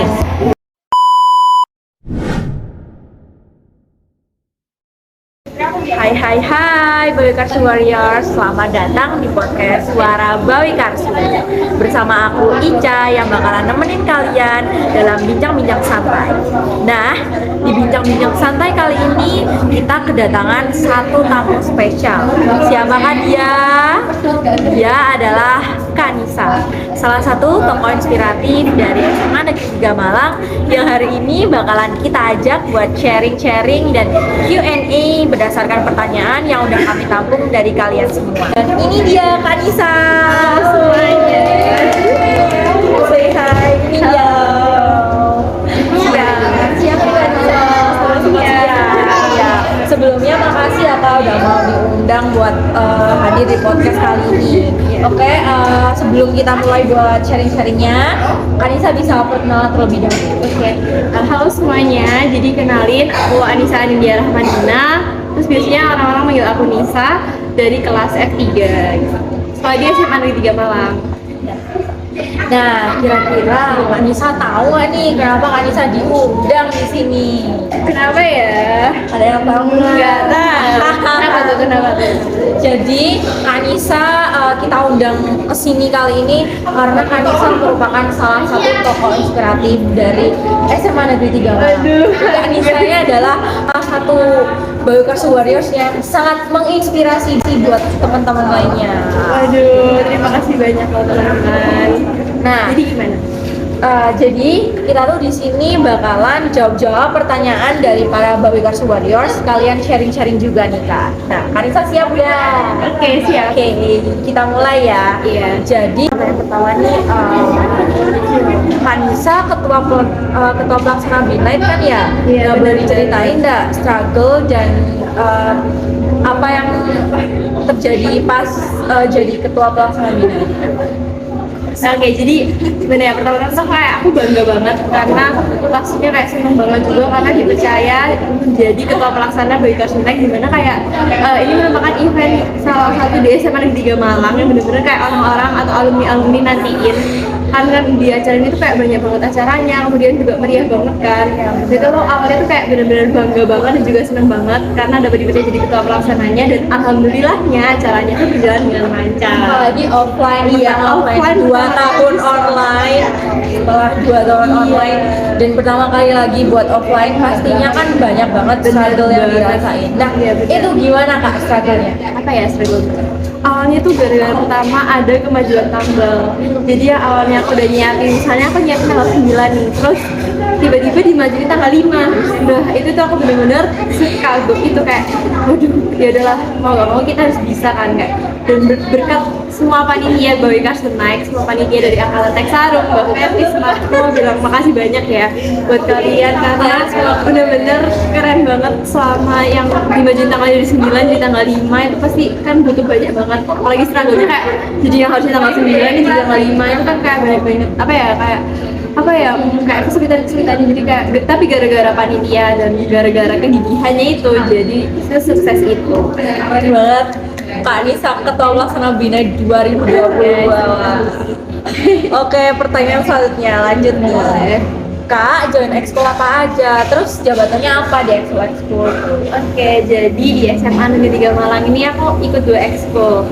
mulai. Hai Bawi Karsu Warriors, selamat datang di podcast Suara Bawi Karsu. Bersama aku Ica yang bakalan nemenin kalian dalam bincang-bincang santai. Nah, di bincang-bincang santai kali ini kita kedatangan satu tamu spesial. Siapakah dia? Dia adalah Kanisa, salah satu tokoh inspiratif dari SMA Negeri 3 Malang yang hari ini bakalan kita ajak buat sharing-sharing dan Q&A berdasarkan pertanyaan yang udah kami tampung dari kalian semua. Dan ini dia Kanisa. Semuanya. Say hi. Ini dia. Sebelumnya makasih ya Kak udah mau diundang buat hadir di podcast kali ini. Oke, sebelum kita mulai buat sharing-sharingnya, Kanisa bisa perkenalan terlebih dahulu. Oke. Halo semuanya, jadi kenalin aku Anissa Anindya Rahmadina. Terus biasanya orang-orang manggil aku Nisa dari kelas F3 gitu. Sekolah di SMA Negeri 3 Malang. Nah, kira-kira Kanisa tahu nggak nih kenapa Kanisa diundang di sini? Kenapa ya? Ada yang tahu nggak? Nggak tahu. Kenapa tuh? Jadi Kanisa kita undang ke sini kali ini karena Kanisa merupakan salah satu tokoh inspiratif dari SMA Negeri 3 Malang. Kanisa ini adalah salah satu Bawi Karsu Warriors yang sangat menginspirasi buat teman-teman lainnya. Waduh, terima kasih banyak loh teman-teman. Nah, Jadi gimana? jadi kita tuh di sini bakalan jawab-jawab pertanyaan dari para Bawi Karsu Warriors. Kalian sharing-sharing juga nih Kak. Nah, Kanisa siap ya? Oke, siap. Oke, kita mulai ya. Iya. Jadi yang pertama nih, Kanisa ketua pelaksana Binlight kan ya? Iya, Nah, boleh benar. diceritain nggak struggle dan apa yang terjadi pas jadi ketua pelaksana Binlight? Oke, jadi sebenarnya pertama-tama tuh kayak aku bangga banget karena maksudnya kayak seneng banget juga karena dipercaya menjadi ketua pelaksana Bawi Karsu Untek, dimana kayak ini merupakan event salah satu di SMA Negeri 3 Malang yang bener-bener kayak orang-orang atau alumni-alumni nantiin karena di acara ini tuh kayak banyak banget acaranya, kemudian juga meriah banget kan. Jadi lo awalnya tuh kayak bener-bener bangga banget dan juga seneng banget karena dapat dipercaya jadi ketua pelaksananya, dan alhamdulillahnya acaranya tuh berjalan dengan lancar. Apalagi offline, Iya, offline 2 tahun online, setelah 2 tahun online dan pertama kali lagi buat offline pastinya kan banyak banget struggle yang dirasain. Nah, Iya, benar. itu gimana Kak struggle-nya? Apa ya struggle? Awalnya tuh gara-gara pertama ada kemajuan tanggal. Jadi ya awalnya aku udah nyiapin, misalnya aku nyiapin tanggal 9 nih, terus tiba-tiba dimajuin tanggal 5. Nah, itu tuh aku bener-bener kagum itu kayak, waduh, ya udahlah, mau gak mau kita harus bisa kan kayak. Dan berkat semua panitia Bawi Karsu Naik, semua panitia dari Angkatan Teksarum, Mbak Fetis, Mbak mau bilang makasih banyak ya buat kalian karena bener-bener keren banget selama yang dimajuin tanggal dari 9 jadi tanggal 5 itu pasti kan butuh banyak banget, apalagi struggle-nya kayak jadi yang harusnya tanggal 9 ini jadi tanggal 5 itu kan kayak banyak kayak kesulitan-kesulitannya, jadi kayak tapi gara-gara panitia dan gara-gara kegigihannya itu jadi sukses itu. Keren banget Kak Nisa, ketua pelaksana Binlight 2022. Oke, pertanyaan selanjutnya lanjut nih. Kak, join ekskul apa aja? Terus jabatannya apa di ekskul? Oke, jadi di SMA Negeri 3 Malang ini aku ikut 2 ekskul.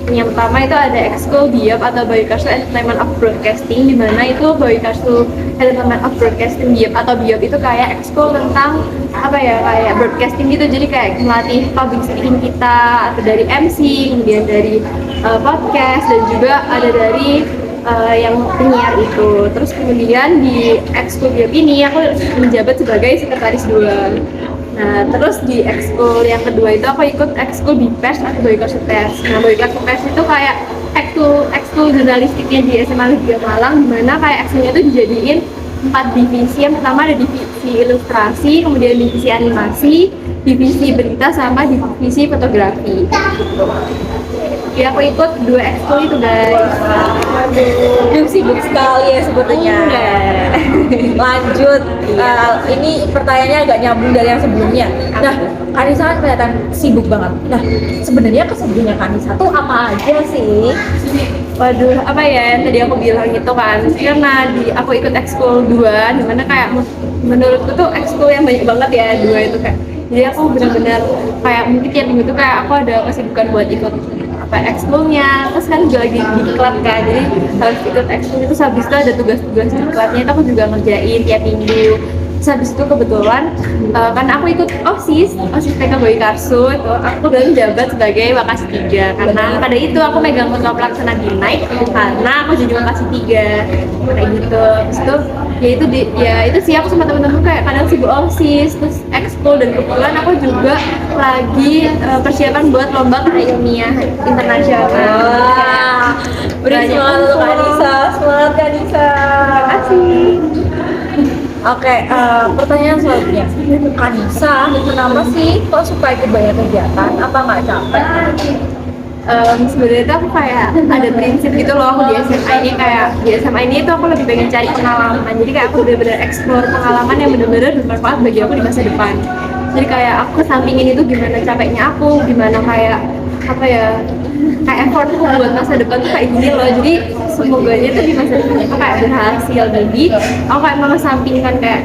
Yang pertama itu ada ekskul BIOP atau Bawi Karsu Entertainment of Broadcasting, di mana itu Bawi Karsu Entertainment of Broadcasting BIOP atau BIOP itu kayak ekskul tentang kayak broadcasting gitu, jadi kayak melatih public speaking kita, atau dari MC, kemudian dari podcast, dan juga ada dari yang penyiar itu. Terus kemudian di ekskul BIOP ini aku menjabat sebagai sekretaris 2. Nah, terus di ekskul yang kedua itu aku ikut ekskul BIPES atau Bawi Karsu Pers. Nah, Bawi Karsu Pers itu kayak ekskul jurnalistiknya di SMA Negeri 3 Malang, dimana kayak ekskulnya itu dijadiin 4 divisi. Yang pertama ada divisi ilustrasi, kemudian divisi animasi, divisi berita, sama divisi fotografi. Ya aku ikut 2 ekskul itu guys. Aduh, sibuk sekali ya sepertinya. Enggak. Lanjut, ini pertanyaannya agak nyambung dari yang sebelumnya. Nah, Kanisa kan kelihatan sibuk banget. Nah, sebenarnya kesibukannya Kanisa tuh apa aja sih? Waduh, apa ya yang tadi aku bilang itu kan, karena aku ikut ekskul 2, dimana kayak menurutku tuh ekskul yang banyak banget ya, 2 itu kayak, jadi aku benar-benar kayak mungkin tiap minggu tuh kayak aku ada kesibukan buat ikut apa ekskulnya, terus kan juga lagi di klub kan, jadi harus ikut ekskul itu, habis itu ada tugas-tugas di klubnya itu aku juga ngerjain tiap minggu. Terus habis itu kebetulan karena aku ikut OSIS PK Bawi Karsu, itu aku kebetulan jabat sebagai Wakasi 3, karena pada itu aku megang ketua pelaksana Dinai karena aku jadi Wakasi 3 kayak gitu. Terus itu itu sih aku sama temen-temen kayak kadang sibuk OSIS terus ekskul, dan kebetulan aku juga lagi persiapan buat lomba karya ilmiah internasional. Wah, beri semangat untuk Kanisa, semangat Kanisa. Terima kasih. Oke, pertanyaan selanjutnya, Kanisa kenapa sih kok suka ikut banyak kegiatan? Apa nggak capek? Sebenarnya tuh aku kayak ada prinsip gitu loh, aku di SMA ini kayak di SMA ini tuh aku lebih pengen cari pengalaman, jadi kayak aku bener-bener explore pengalaman yang bener-bener bermanfaat bagi aku di masa depan. Jadi kayak aku kesampingin itu gimana capeknya aku, gimana kayak apa ya, kayak effort aku buat masa depan tuh kayak gini loh, jadi semoga aja tuh di masa depan aku kayak berhasil. Jadi aku kayak mengesampingkan kayak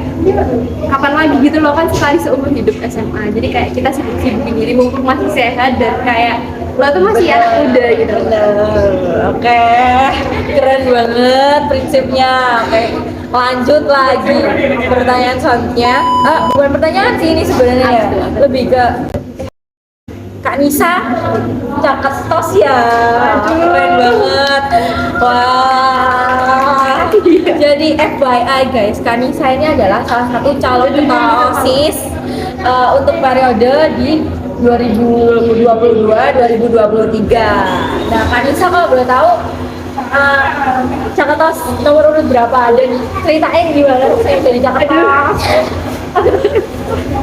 kapan lagi gitu loh, kan sekali seumur hidup SMA, jadi kayak kita sibuk-sibukin diri mumpung masih sehat dan kayak lo tuh masih anak muda gitu. Oke, keren banget prinsipnya. Oke, lanjut lagi pertanyaan selanjutnya. Bukan pertanyaan sih ini sebenarnya ya, lebih ke Kak Nisa Caketos ya. Keren banget. Wah. Jadi FYI guys, Kak Nisa ini adalah salah satu calon ketua OSIS untuk periode di 2022-2023. Nah, Kanisa kalau boleh tahu Caketos nomor urut berapa dan ceritain gimana sih jadi Caketos?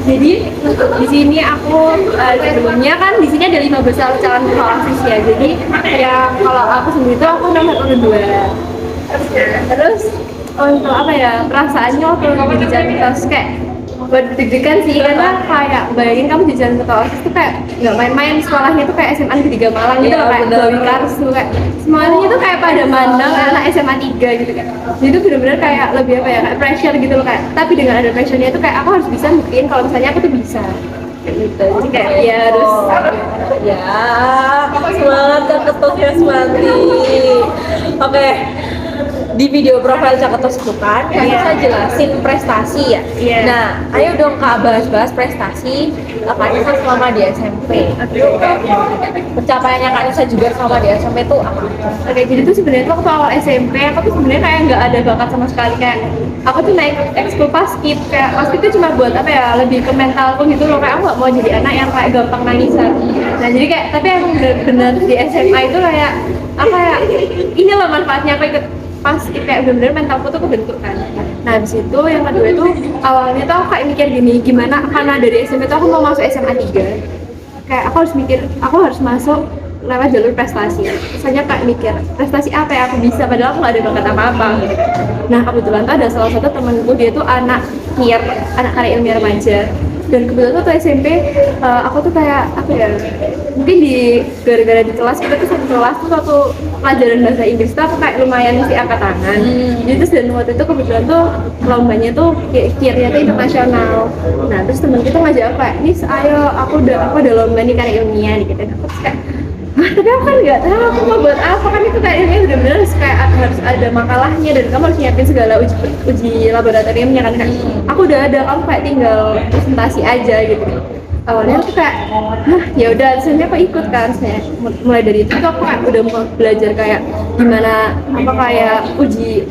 Jadi di sini aku sebelumnya kan di sini ada 5 besar calon ketua OSIS ya. Jadi ya kalau aku sendiri tuh aku nomor urut 2. Terus untuk apa ya, perasaannya waktu jadi Caketos kayak deg-degan sih, karena kayak bayangin kamu di jalan ketua OSIS tuh kayak nggak main-main, sekolahnya tuh kayak SMA Negeri 3 Malang gitu loh, kayak Bawi Karsu, kayak semuanya tuh kayak pada mandang anak SMA 3 gitu kan. Jadi itu bener-bener kayak lebih apa ya, kayak pressure gitu loh, kayak tapi dengan ada pressure-nya tuh kayak aku harus bisa buktiin kalau misalnya aku tuh bisa kayak gitu. Jadi kayak ya harus ya semangat Caketosnya Semanti. Oke, di video profil Caketos itu kan Kanisa jelasin prestasi ya. Nah, ayo dong Kak bahas-bahas prestasi Kanisa selama di SMP. Pencapaiannya Kanisa juga selama di SMP tuh apa? Oke, jadi tuh sebenarnya tuh waktu awal SMP aku tuh sebenarnya kayak nggak ada bakat sama sekali, kayak aku tuh naik ekskul paskib, kayak paskib itu cuma buat apa ya, lebih ke mentalku gitu loh, kayak aku nggak mau jadi anak yang kayak gampang nangisan. Nah jadi kayak tapi emang bener-bener di SMA itu kayak apa ya, ini loh manfaatnya aku ikut paskib, kayak bener-bener mentalku tuh kebentuk kan. Nah habis itu yang kedua itu awalnya tuh aku kayak mikir gini, gimana karena dari SMP tuh aku mau masuk SMA 3, kayak aku harus mikir aku harus masuk lewat jalur prestasi. Misalnya kayak mikir prestasi apa yang aku bisa, padahal aku nggak ada bakat apa-apa. Nah kebetulan tuh ada salah satu temanku, dia tuh anak KIR, anak karya ilmiah remaja, dan kebetulan tuh SMP aku tuh kayak apa ya, mungkin di gara-gara di kelas kita tuh satu kelas tuh satu pelajaran bahasa Inggris tuh aku kayak lumayan mesti angkat tangan. Jadi terus dan waktu itu kebetulan tuh lombanya tuh KIR-nya tuh internasional. Nah terus temen kita ngajak aku kayak, Nis ayo aku udah lomba nih karya ilmiah nih gitu. Aku terus kayak, tapi aku kan nggak tahu aku mau buat apa, kan itu kayaknya bener-bener kayak harus ada makalahnya dan kamu harus nyiapin segala uji laboratoriumnya kan. Aku udah ada, kamu kayak tinggal presentasi aja gitu. Awalnya aku kayak, ya udah, sebenarnya aku ikut kan. Saya mulai dari itu aku kayak udah mau belajar kayak gimana apa kayak uji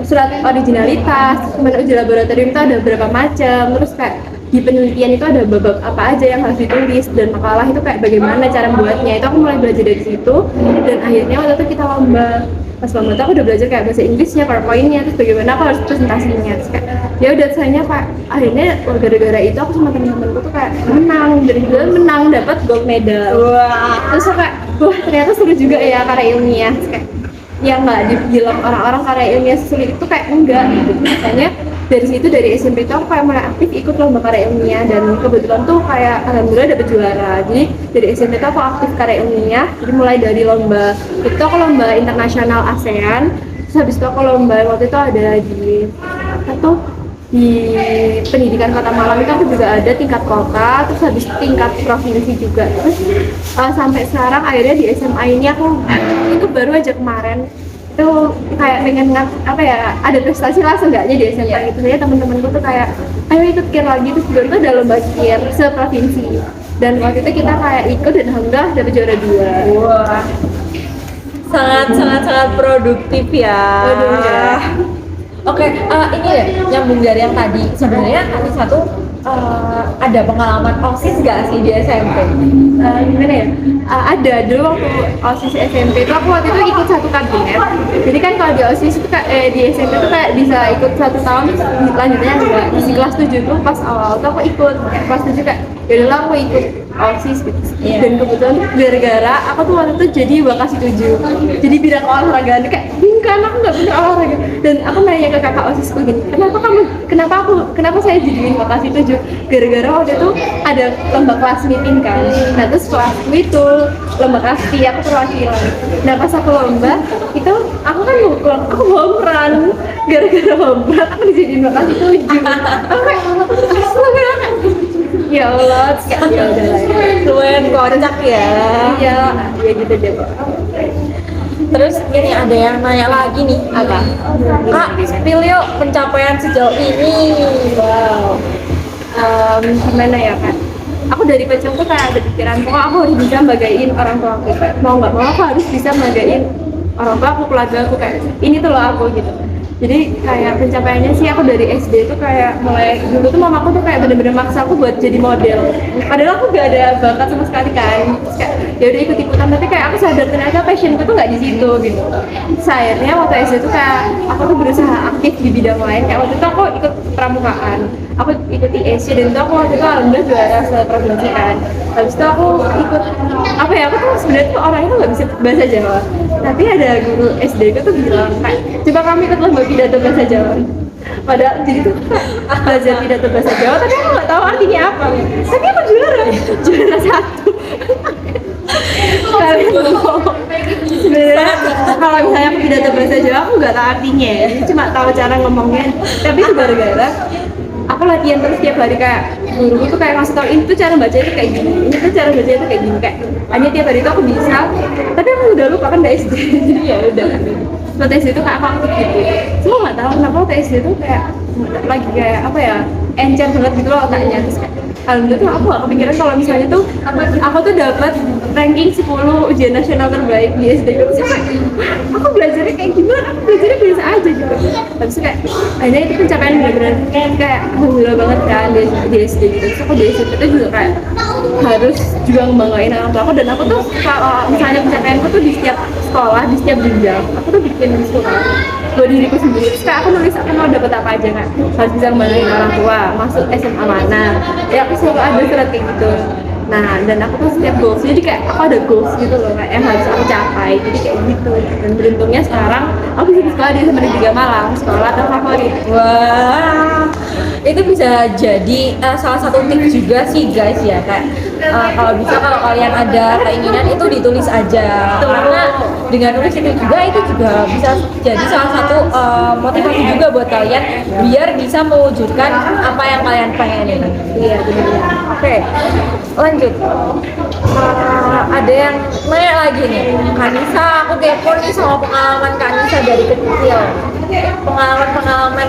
surat originalitas, gimana uji laboratorium itu ada berapa macam, terus kayak di penelitian itu ada bab apa aja yang harus ditulis, dan makalah itu kayak bagaimana cara membuatnya. Itu aku mulai belajar dari situ, dan akhirnya waktu itu kita lomba. Pas lomba itu aku udah belajar kayak bahasa Inggrisnya, PowerPoint-nya, terus bagaimana aku harus presentasinya. Terus kayak ya udah, saya kayak akhirnya gara-gara itu aku sama temen-temenku tuh kayak menang, dan juga menang dapat gold medal. Wah. Terus aku kayak wah ternyata seru juga ya karya ilmiah. Kayak yang nggak dibilang orang-orang karya ilmiah sulit itu kayak enggak gitu. Misalnya dari situ dari SMP itu aku kayak mulai aktif ikut lomba karya ilmiah dan kebetulan tuh kayak alhamdulillah dapet juara. Jadi dari SMP itu aku aktif karya ilmiah. Jadi mulai dari lomba itu aku lomba internasional ASEAN. Terus habis itu aku lomba waktu itu ada di atau di pendidikan Kota Malang itu aku juga ada tingkat kota, terus habis tingkat provinsi juga. Terus sampai sekarang akhirnya di SMA ini aku itu baru aja kemarin itu kayak pengen apa ya ada prestasi lah seenggaknya di SMA gitu. Saya teman-temanku tuh kayak ayo ikut kir lagi, terus baru tuh ada lomba kir seprovinsi dan waktu itu kita kayak ikut dan alhamdulillah dapet juara 2. Wah, sangat produktif ya. Waduh, ya. Oke, ini ya nyambung dari yang tadi. Sebenarnya Anissa tuh ada pengalaman OSIS gak sih di SMP? Gimana ya? Ada dulu waktu OSIS SMP itu aku waktu itu ikut satu kabinet. Jadi kan kalau di OSIS itu di SMP itu kayak bisa ikut 1 tahun terus lanjutnya enggak. Di kelas 7 tuh pas awal tuh aku ikut kelas 7 kayak yaudah aku ikut OSIS gitu. Yeah. Dan kebetulan gara-gara aku tuh waktu itu jadi Wakasi 7. Jadi bidang olahraga kayak kan aku nggak bisa olahraga dan aku nanya ke kakak OSISku gini, kenapa saya jadiin Wakasi 7? Gara-gara waktu itu ada lomba kelas meeting kan. Nah terus kelasku itu lomba kelas P, aku perwakilan. Nah pas aku lomba itu aku kan aku home run. Gara-gara home run aku dijadiin Wakasi 7. Aku kayak astaga. Ya Allah, kayak ya udah lah. Lumayan kocak ya. Iya, ya gitu deh. Terus ini ada yang nanya lagi nih, apa? Kak, spill yuk pencapaian sejauh ini. Wow. Gimana ya Kak? Aku dari kecil tuh kayak ada pikiran pokoknya aku harus bisa bagain orang tua aku. Mau nggak mau aku harus bisa bagain orang tua aku, keluarga aku kayak ini tuh loh aku gitu. Jadi kayak pencapaiannya sih aku dari SD tuh kayak mulai dulu tuh mamaku tuh kayak bener-bener maksa aku buat jadi model. Padahal aku gak ada bakat sama sekali kan. Terus kayak ya udah ikut-ikutan tapi kayak aku sadar ternyata passionku tuh nggak di situ gitu. Terus akhirnya waktu SD tuh kayak aku tuh berusaha aktif di bidang lain. Kayak waktu itu aku ikut pramukaan, aku ikut ISC dan itu aku waktu itu alhamdulillah juara seprovinsi kan. Habis itu aku ikut apa ya, aku tuh sebenarnya tuh orang itu nggak bisa bahasa Jawa. Tapi ada guru SD ku tuh bilang kayak coba kamu ikut lomba pidato bahasa Jawa. Padahal jadi tuh belajar pidato bahasa Jawa tapi aku nggak tahu artinya apa. Tapi aku juara 1. Sebenarnya kalau misalnya aku pidato bahasa Jawa aku nggak tahu artinya, cuma tahu cara ngomongnya. Tapi itu gara-gara aku latihan terus tiap hari kayak guruku tuh kayak ngasih tau ini tuh cara baca itu kayak gini, ini tuh cara baca itu kayak gini, kayak hanya tiap hari itu aku bisa. Tapi aku udah lupa kan dari SD, jadi ya udah. Waktu SD itu kayak aku aktif gitu. Cuma nggak tahu kenapa waktu SD itu kayak lagi kayak apa ya, encer banget gitu loh otaknya. Terus kayak alhamdulillah tuh aku gak kepikiran kalau misalnya tuh aku tuh dapat ranking 10 ujian nasional terbaik di SD. Terus aku belajarnya kayak gimana? Aku belajarnya biasa aja gitu. Habis itu kayak akhirnya itu pencapaian bener-bener kayak alhamdulillah banget kan di SD gitu. Terus aku di SD itu juga kayak harus juga ngebanggain orang tua aku, dan aku tuh kalau misalnya pencapaianku tuh di setiap sekolah, di setiap jenjang aku tuh bikin surat buat diriku sendiri. Terus kayak aku nulis aku mau dapet apa aja kan, harus bisa ngebanggain orang tua, masuk SMA mana ya aku selalu ada surat kayak gitu. Nah dan aku tuh setiap goals, jadi kayak aku ada goals gitu loh kayak yang harus aku capai, jadi kayak gitu. Dan beruntungnya sekarang aku bisa sekolah di SMA Negeri 3 Malang, sekolah terfavorit. Wah, itu bisa jadi salah satu tips juga sih guys ya, kayak kalau bisa kalau kalian ada keinginan itu ditulis aja. Betul. Karena dengan nulis itu juga bisa jadi salah satu motivasi juga buat kalian biar bisa mewujudkan apa yang kalian pengenin. Iya benar. Oke, lanjut. Ada yang nanya lagi nih, Kanisa, aku kepo nih sama pengalaman Kanisa dari kecil. Pengalaman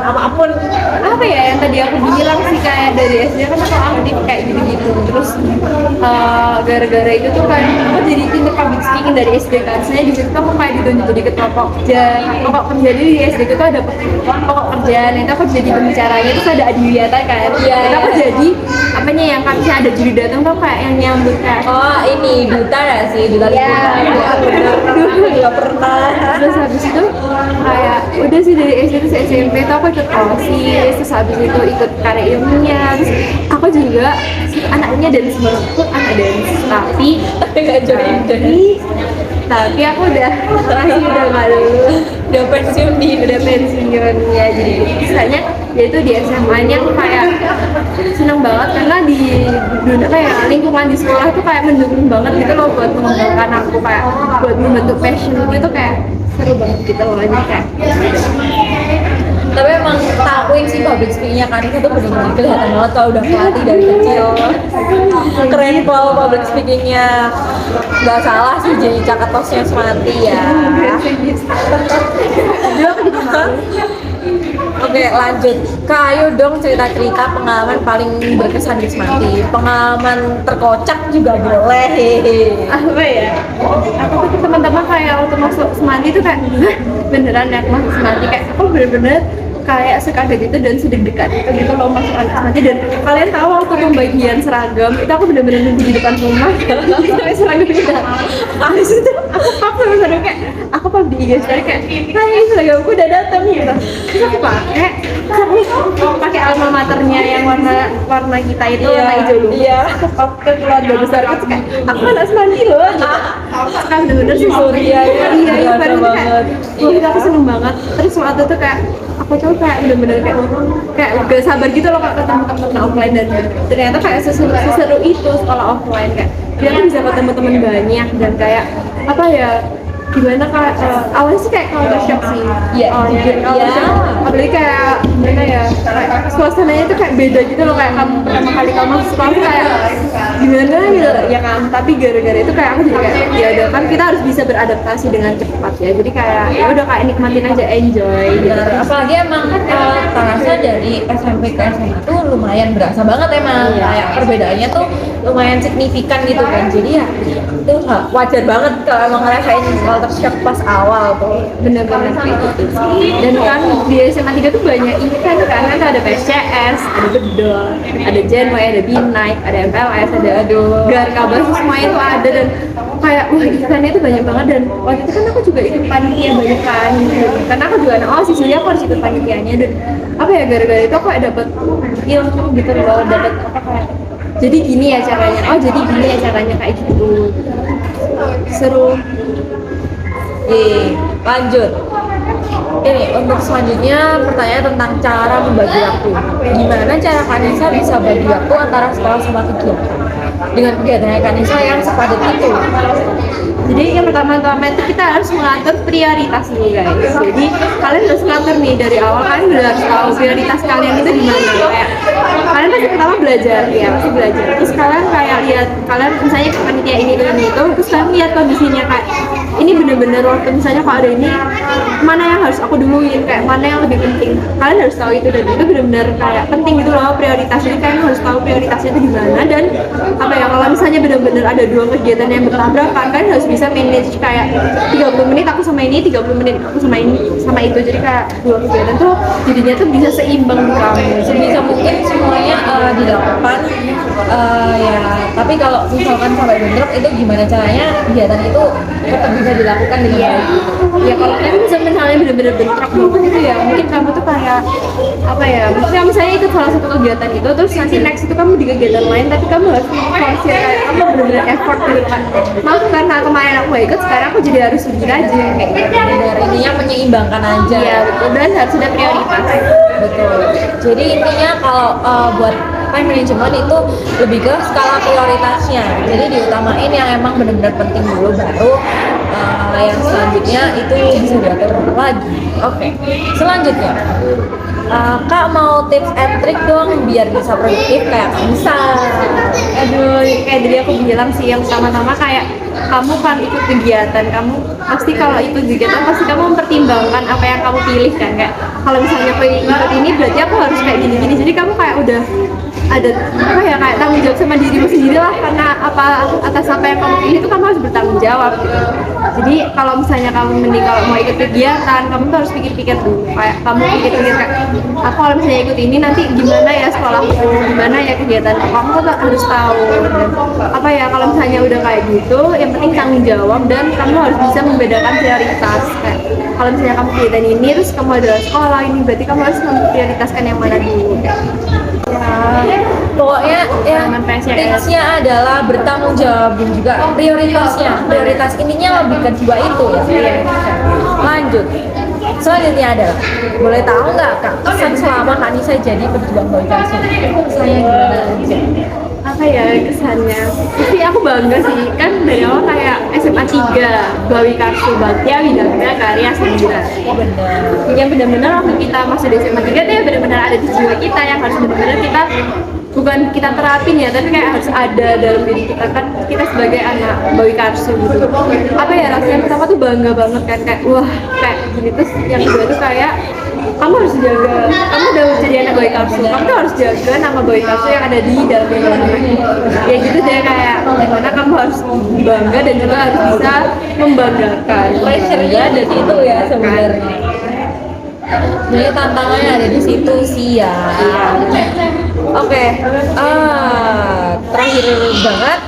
apapun. Apa ya yang tadi aku bilang sih, kayak dari SD kan aku aktif kayak gitu-gitu. Terus gara-gara itu tuh kan aku jadi pinter public speaking dari SD kan. Saya di situ aku kayak ditunjuk jadi ketua pokok kerja di SD itu ada pokok kerjaan, itu aku jadi pembicaranya. Terus ada Adiwiyata kan, Iya. itu aku jadi apanya yang kan ada juri datang tuh kayak yang nyambut kan. Oh ini duta ya sih, duta Iya, nggak pernah. Terus habis itu kayak udah sih dari SD terus SMP tuh aku ikut OSIS, terus habis itu ikut karya ilmiah. Terus aku juga anaknya dance banget, aku anak dance tapi nggak join tapi aku udah nggak lulus, udah pensiun udah pensiun ya. Jadi misalnya yaitu di SMA nya aku kayak seneng banget karena di dunia kayak lingkungan di sekolah tuh kayak mendukung banget gitu loh buat mengembangkan aku, kayak buat membentuk passion itu kayak seru banget gitu loh. Jadi kayak tapi emang tak akuin sih public speaking-nya kan itu benar-benar kelihatan banget kalau udah pelatih dari kecil. Keren kalau public speaking-nya. Nggak salah sih jadi caketosnya Semanti ya. Oke, lanjut. Kak, ayo dong cerita-cerita pengalaman paling berkesan di Semanti. Pengalaman terkocak juga boleh. apa ya, aku tuh teman-teman kayak waktu masuk Semanti tuh kayak "Hah, beneran ya aku masuk Semanti?" Kayak aku bener-bener kayak sekaget itu dan sedek-dekat itu gitu loh masuk anak Semanti. Dan kalian tahu waktu pembagian seragam itu aku bener-bener nunggu di depan rumah sampai seragam itu habis itu aku bener-bener kayak aku pun di IG story kayak hai seragamku udah datang gitu. Terus aku pakai alma maternya yang warna kita itu warna hijau loh. Aku pakai keluarga besar itu kayak aku anak Semanti loh gitu. Kan bener-bener sih Iya, baru itu kayak wah aku seneng banget. Terus waktu itu kayak aku tuh kayak bener-bener kayak gak sabar gitu loh kalau ketemu temen offline, dan ternyata kayak seseru itu sekolah offline, kayak dia kan bisa ketemu temen banyak dan kayak apa ya gimana kak, awalnya sih kayak culture shock sih. Apalagi kayak gimana ya, kayak suasananya tuh kayak beda gitu loh, kayak kamu pertama kali kamu masuk sekolah tuh kayak gimana gitu ya kan. Tapi gara-gara itu kayak aku jadi kayak ya udah kan kita harus bisa beradaptasi dengan cepat ya, jadi kayak ya udah kayak nikmatin aja, enjoy gitu. Apalagi emang terasa dari SMP ke SMA tuh lumayan berasa banget emang. Kayak perbedaannya tuh lumayan signifikan gitu kan. Jadi ya itu wajar banget kalau emang ngerasain culture shock pas awal tuh. Bener-bener kayak gitu sih. Dan kan di SMA 3 tuh banyak event kan, ada PSCS, ada Bedol, ada Genway, ada B-Night, ada MPLS, ada Garkabas, semuanya itu ada. Dan kayak wah eventnya tuh banyak banget. Dan waktu itu kan aku juga ikut panitia banyak kan gitu. Karena aku juga sih jadi aku harus ikut panitianya. Dan apa ya, gara-gara itu aku kayak dapet ilmu gitu loh, dapet apa kayak jadi gini ya caranya, oh jadi gini ya caranya kayak gitu. Seru. Lanjut. Ini untuk selanjutnya pertanyaan tentang cara membagi waktu. Gimana cara Kanisa bisa bagi waktu antara sekolah sama kegiatan? Dengan kegiatan Kanisa yang sepadat itu. Jadi yang pertama-tama itu kita harus mengatur prioritas dulu guys. Jadi kalian harus ngatur nih dari awal, kalian udah harus tahu prioritas kalian itu di mana. Kayak kalian pasti pertama belajar ya, pasti belajar. Terus kalian kayak lihat, kalian misalnya ke panitia ini itu, terus kalian lihat kondisinya kayak ini bener-bener waktu misalnya kalau ada ini mana yang harus aku duluin, kayak mana yang lebih penting. Kalian harus tahu itu, dan itu bener-bener kayak penting gitu loh prioritasnya. Kalian harus tahu prioritasnya itu di mana. Dan apa ya, kalau misalnya bener-bener ada dua kegiatan yang bertabrakan, kalian harus bisa manage kayak 30 menit aku sama ini, 30 menit aku sama ini, sama itu. Jadi kayak dua kegiatan tuh jadinya tuh bisa seimbang di kamu. Sebisa mungkin semuanya dilakukan ya. Tapi kalau misalkan sampai bentrok itu gimana caranya kegiatan itu tetap bisa dilakukan dengan baik? Ya kalau kalian misalnya bener-bener bentrok banget itu ya mungkin kamu tuh kayak apa ya, misalnya misalnya ikut salah satu kegiatan itu, terus nanti next itu kamu di kegiatan lain, tapi kamu harus fokusir kayak kamu bener-bener effort gitu kan. Maaf karena kemarin aku gak ikut, sekarang aku jadi harus lebih rajin kayak gitu. Dari ininya menyeimbangkan aja. Iya betul, dan harus ada prioritas. Betul. Jadi intinya kalau buat time management itu lebih ke skala prioritasnya. Jadi diutamain yang emang benar-benar penting dulu, baru yang selanjutnya itu bisa diatur lagi. Oke. Selanjutnya, Kak mau tips and trick dong biar bisa produktif kayak bisa. Aduh, kayak tadi aku bilang sih, yang pertama-tama kayak kamu kan ikut kegiatan, kamu pasti kalau ikut kegiatan pasti kamu mempertimbangkan apa yang kamu pilih kan. Kayak kalau misalnya aku ikut ini berarti aku harus kayak gini-gini, jadi kamu kayak udah ada apa ya, kayak tanggung jawab sama dirimu sendiri lah, karena apa atas apa yang kamu pilih itu kamu harus bertanggung jawab gitu. Jadi kalau misalnya kamu mending kalau mau ikut kegiatan, kamu tuh harus pikir-pikir dulu, kayak kamu pikir-pikir kayak aku kalau misalnya ikut ini nanti gimana ya sekolahku, gimana ya kegiatan kamu tuh harus tahu. Dan apa ya, kalau misalnya udah kayak gitu, yang penting tanggung jawab dan kamu harus bisa membedakan prioritas. Kayak kalau misalnya kamu kegiatan ini terus kamu ada sekolah ini, berarti kamu harus memprioritaskan yang mana dulu kayak. Ya, pokoknya ya Teman PSYS. tipsnya adalah bertanggung jawab dan juga prioritas intinya lebih kedua itu ya. Lanjut. Selanjutnya adalah, boleh tahu nggak Kak, kesan selama Kak Nisa jadi pejuang Bawi Karsu? Kesannya gimana aja? Apa ya kesannya? Tapi aku bangga sih, kan dari awal kayak SMA 3 Bawi Karsu Baktia Widakda Karya 9. Bener. Yang benar-benar waktu kita masih di SMA 3 tuh ya benar-benar ada di jiwa kita yang harus benar-benar kita bukan kita terapin ya, tapi kayak harus ada dalam diri kita, kan kita sebagai anak Bawi Karsu gitu. Apa ya rasanya pertama tuh bangga banget kan, kayak wah kayak gini. Terus yang kedua tuh kayak kamu harus jaga, kamu udah jadi anak Bawi Karsu, kamu tuh harus jaga nama Bawi Karsu yang ada di dalam diri kamu. Ya gitu deh, kayak gimana kamu harus bangga dan juga harus bisa membanggakan. Pressure-nya ada di situ ya sebenarnya. Jadi tantangannya ada di situ sih ya. Oke, terakhir banget,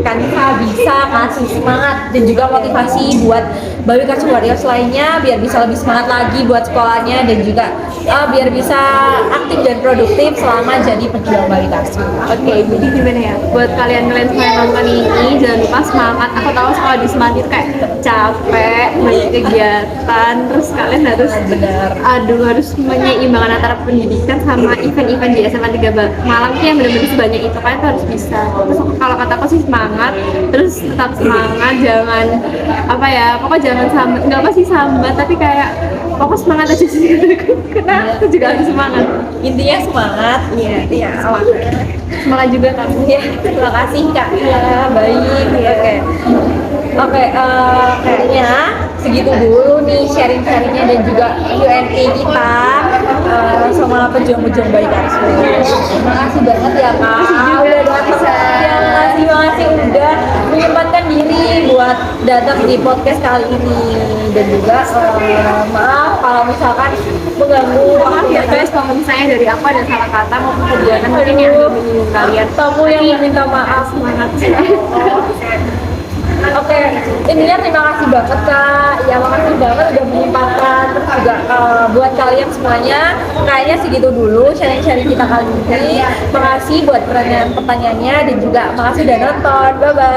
Kanisa bisa kasih semangat dan juga motivasi buat Bawi Karsu Warriors lainnya biar bisa lebih semangat lagi buat sekolahnya dan juga biar bisa aktif dan produktif selama jadi pejuang Bawi Karsu. Oke, jadi gimana ya? Buat kalian-kalian semua yang nonton ini, jangan lupa semangat. Aku tahu sekolah di Semangat itu kayak capek, banyak kegiatan, terus kalian harus harus menyeimbangkan antara pendidikan sama event-event di SMA 3 Malang yang benar-benar sebanyak itu, kalian tuh harus bisa. Terus kalau kataku sih semangat, terus tetap semangat, jangan apa ya, pokoknya jangan sambat, nggak apa sih sambat, tapi kayak pokoknya semangat aja sih. Karena aku juga harus semangat. Intinya semangat. Iya, Semangat juga kamu. Ya, terima kasih Kak. Ya, baik. Oke, kayaknya segitu dulu nih sharing-sharingnya dan juga Q&A kita sama pejuang-pejuang Bawi Karsu. Terima kasih banget ya Kak. Udah datang. Makasih udah menyempatkan diri buat datang di podcast kali ini dan juga maaf kalau misalkan mengganggu. Maaf ya guys, kalau misalnya dari aku ada salah kata maupun kegiatan mungkin yang menyinggung kalian. Kamu yang meminta maaf. Semangat. Oke, intinya terima kasih banget Kak. Ya makasih banget udah menyempatkan. Terus juga buat kalian semuanya, kayaknya segitu dulu sharing-sharing kita kali ini. Makasih buat pertanyaan-pertanyaannya dan juga makasih udah nonton. Bye bye.